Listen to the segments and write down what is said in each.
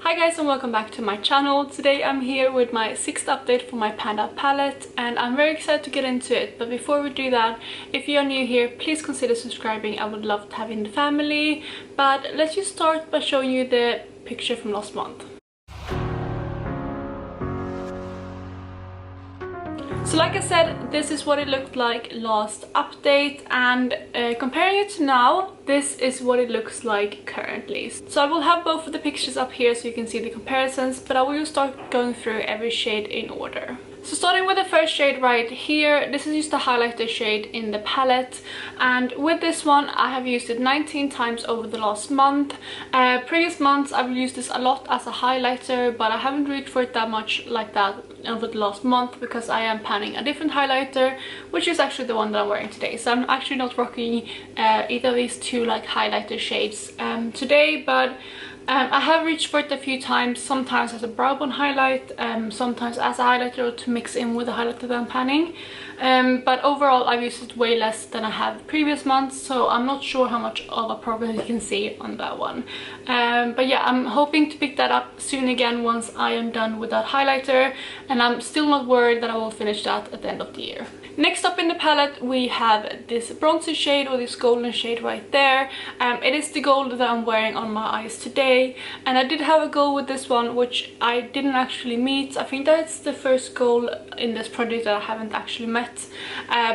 Hi guys and welcome back to my channel. Today I'm here with my 6th update for my Panda palette and I'm very excited to get into it. But before we do that, if you are new here, please consider subscribing. I would love to have you in the family. But let's just start by showing you the picture from last month. So like I said, this is what it looked like last update, and comparing it to now, this is what it looks like currently. So I will have both of the pictures up here so you can see the comparisons, but I will start going through every shade in order. So starting with the first shade right here, this is just a highlighter shade in the palette, and with this one I have used it 19 times over the last month. Previous months I've used this a lot as a highlighter, but I haven't reached for it that much like that over the last month because I am panning a different highlighter, which is actually the one that I'm wearing today. So I'm actually not rocking either of these two like highlighter shades today, but I have reached for it a few times, sometimes as a brow bone highlight, sometimes as a highlighter or to mix in with the highlighter that I'm panning. But overall I've used it way less than I have previous months, so I'm not sure how much of a progress you can see on that one. But yeah, I'm hoping to pick that up soon again once I am done with that highlighter, and I'm still not worried that I will finish that at the end of the year. Next up in the palette we have this bronzy shade, or this golden shade right there. It is the gold that I'm wearing on my eyes today, and I did have a goal with this one which I didn't actually meet. I think that's the first goal in this project that I haven't actually met,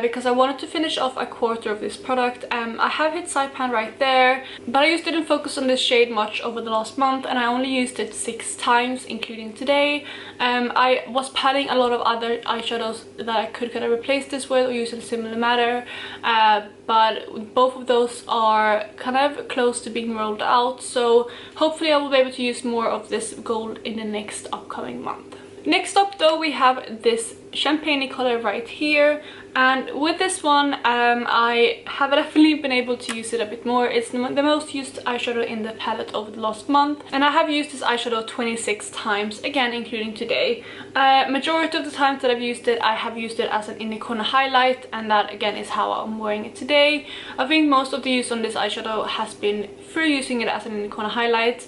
because I wanted to finish off a quarter of this product. I have hit side pan right there, but I just didn't focus on this shade much over the last month, and I only used it 6 times including today. I was panning a lot of other eyeshadows that I could kind of replace this with or use in a similar manner, but both of those are kind of close to being rolled out, so hopefully I will be able to use more of this gold in the next upcoming month. Next up though, we have this champagne color right here, and with this one I have definitely been able to use it a bit more. It's the most used eyeshadow in the palette over the last month, and I have used this eyeshadow 26 times, again including today. Majority of the times that I've used it, I have used it as an inner corner highlight, and that again is how I'm wearing it today. I think most of the use on this eyeshadow has been through using it as an inner corner highlight.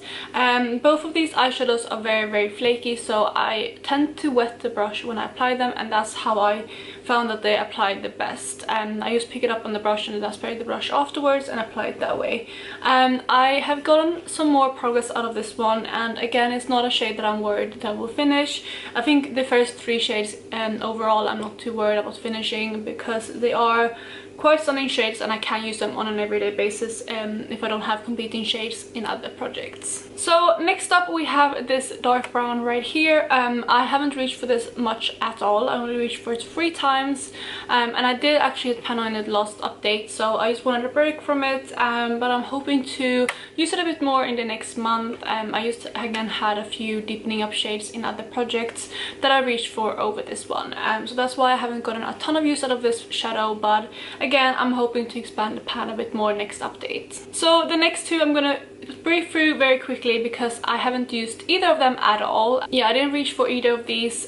Both of these eyeshadows are very flaky, so I tend to wet the brush when I apply them, and that's how I found that they applied the best. I just pick it up on the brush and then spray the brush afterwards and apply it that way. I have gotten some more progress out of this one, and again it's not a shade that I'm worried that I will finish. I think the first 3 shades overall I'm not too worried about finishing, because they are quite stunning shades and I can use them on an everyday basis if I don't have competing shades in other projects. So next up we have this dark brown right here. I haven't reached for this much at all. I only reached for it 3 times, and I did actually hit pan on it last update, so I just wanted a break from it, but I'm hoping to use it a bit more in the next month. I just again had a few deepening up shades in other projects that I reached for over this one, so that's why I haven't gotten a ton of use out of this shadow, but again I'm hoping to expand the pan a bit more next update. So the next 2 I'm gonna brief through very quickly because I haven't used either of them at all. Yeah, I didn't reach for either of these.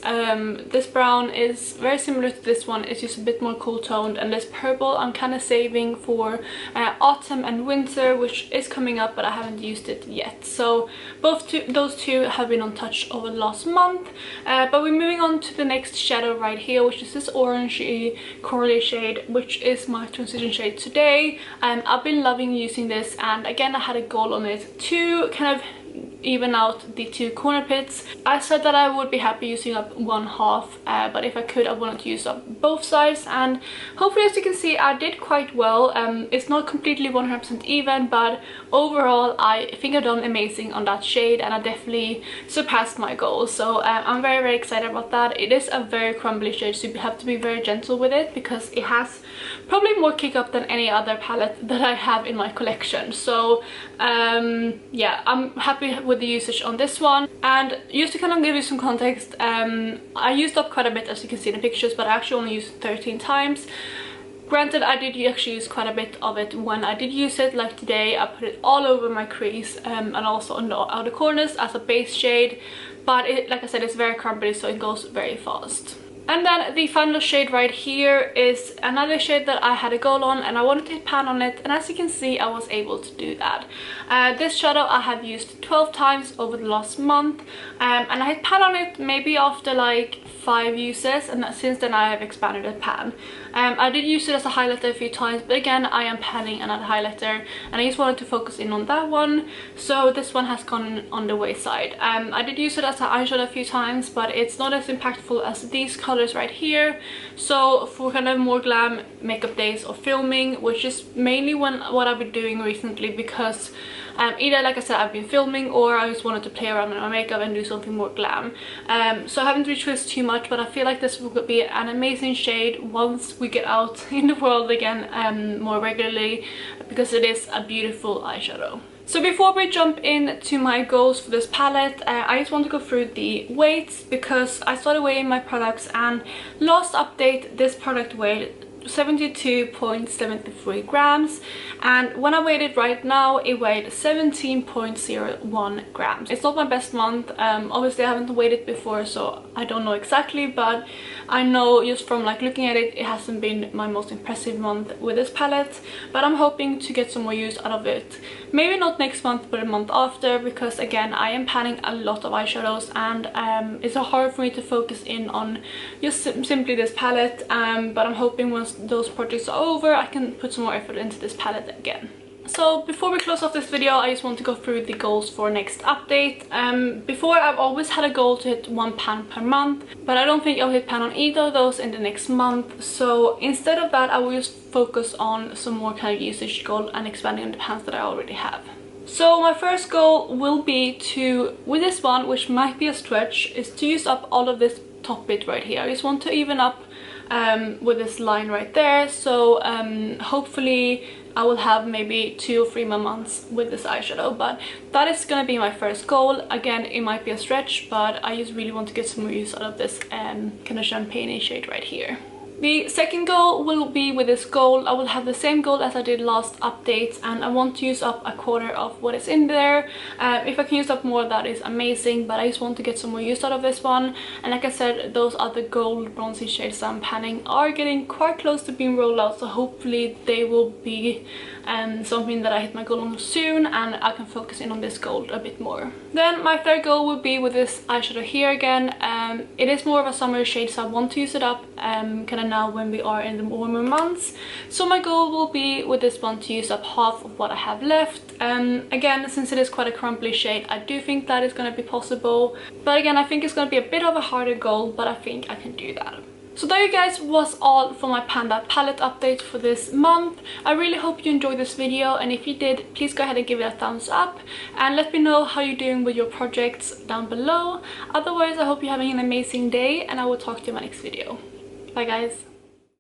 This brown is very similar to this one, it's just a bit more cool toned, and this purple I'm kind of saving for autumn and winter, which is coming up, but I haven't used it yet. So those two have been untouched over the last month, but we're moving on to the next shadow right here, which is this orangey corally shade, which is my transition shade today. I've been loving using this, and again I had a goal on it to kind of even out the 2 corner pits. I said that I would be happy using up 1/2, but if I could I wanted to use up both sides, and hopefully as you can see I did quite well. It's not completely 100% even, but overall I think I've done amazing on that shade and I definitely surpassed my goal, so I'm very excited about that. It is a very crumbly shade, so you have to be very gentle with it because it has probably more kick up than any other palette that I have in my collection. So yeah, I'm happy with the usage on this one. And just to kind of give you some context, I used up quite a bit as you can see in the pictures, but I actually only used it 13 times. Granted, I did actually use quite a bit of it when I did use it, like today I put it all over my crease and also on the outer corners as a base shade, but like I said, it's very crumbly, so it goes very fast. And then the final shade right here is another shade that I had a goal on, and I wanted to hit pan on it, and as you can see I was able to do that. This shadow I have used 12 times over the last month, and I hit pan on it maybe after like 5 uses, and since then I have expanded the pan. I did use it as a highlighter a few times, but again I am panning another highlighter and I just wanted to focus in on that one, so this one has gone on the wayside. I did use it as an eyeshadow a few times, but it's not as impactful as these colors right here. So for kind of more glam makeup days or filming, which is mainly what I've been doing recently, because either, like I said, I've been filming or I just wanted to play around with my makeup and do something more glam. So I haven't reached this too much, but I feel like this will be an amazing shade once we get out in the world again more regularly, because it is a beautiful eyeshadow. So before we jump into my goals for this palette, I just want to go through the weights, because I started weighing my products, and last update this product weighed 72.73 grams, and when I weighed it right now it weighed 17.01 grams. It's not my best month. Obviously I haven't weighed it before, so I don't know exactly, but I know just from like looking at it, it hasn't been my most impressive month with this palette, but I'm hoping to get some more use out of it. Maybe not next month, but a month after, because again I am panning a lot of eyeshadows, and it's hard for me to focus in on just simply this palette, but I'm hoping once those projects are over I can put some more effort into this palette again. So before we close off this video, I just want to go through the goals for next update. Before I've always had a goal to hit 1 pan per month, but I don't think I'll hit pan on either of those in the next month. So instead of that I will just focus on some more kind of usage goal and expanding on the pans that I already have. So my first goal will be to, with this one, which might be a stretch, is to use up all of this top bit right here. I just want to even up with this line right there, so hopefully I will have maybe 2 or 3 more months with this eyeshadow, but that is gonna be my first goal. Again, it might be a stretch, but I just really want to get some more use out of this kind of champagne shade right here. The second goal will be with this gold. I will have the same gold as I did last update, and I want to use up a quarter of what is in there. If I can use up more, that is amazing, but I just want to get some more use out of this one. And like I said, those other gold bronzy shades I'm panning are getting quite close to being rolled out, so hopefully they will be something that I hit my goal on soon, and I can focus in on this gold a bit more. Then my third goal will be with this eyeshadow here again. It is more of a summer shade, so I want to use it up kind of now when we are in the warmer months. So my goal will be with this one to use up half of what I have left. Again, since it is quite a crumbly shade, I do think that is going to be possible, but again I think it's going to be a bit of a harder goal, but I think I can do that. So there you guys was all for my Panda palette update for this month. I really hope you enjoyed this video, and if you did, please go ahead and give it a thumbs up and let me know how you're doing with your projects down below. Otherwise, I hope you're having an amazing day, and I will talk to you in my next video. Bye guys.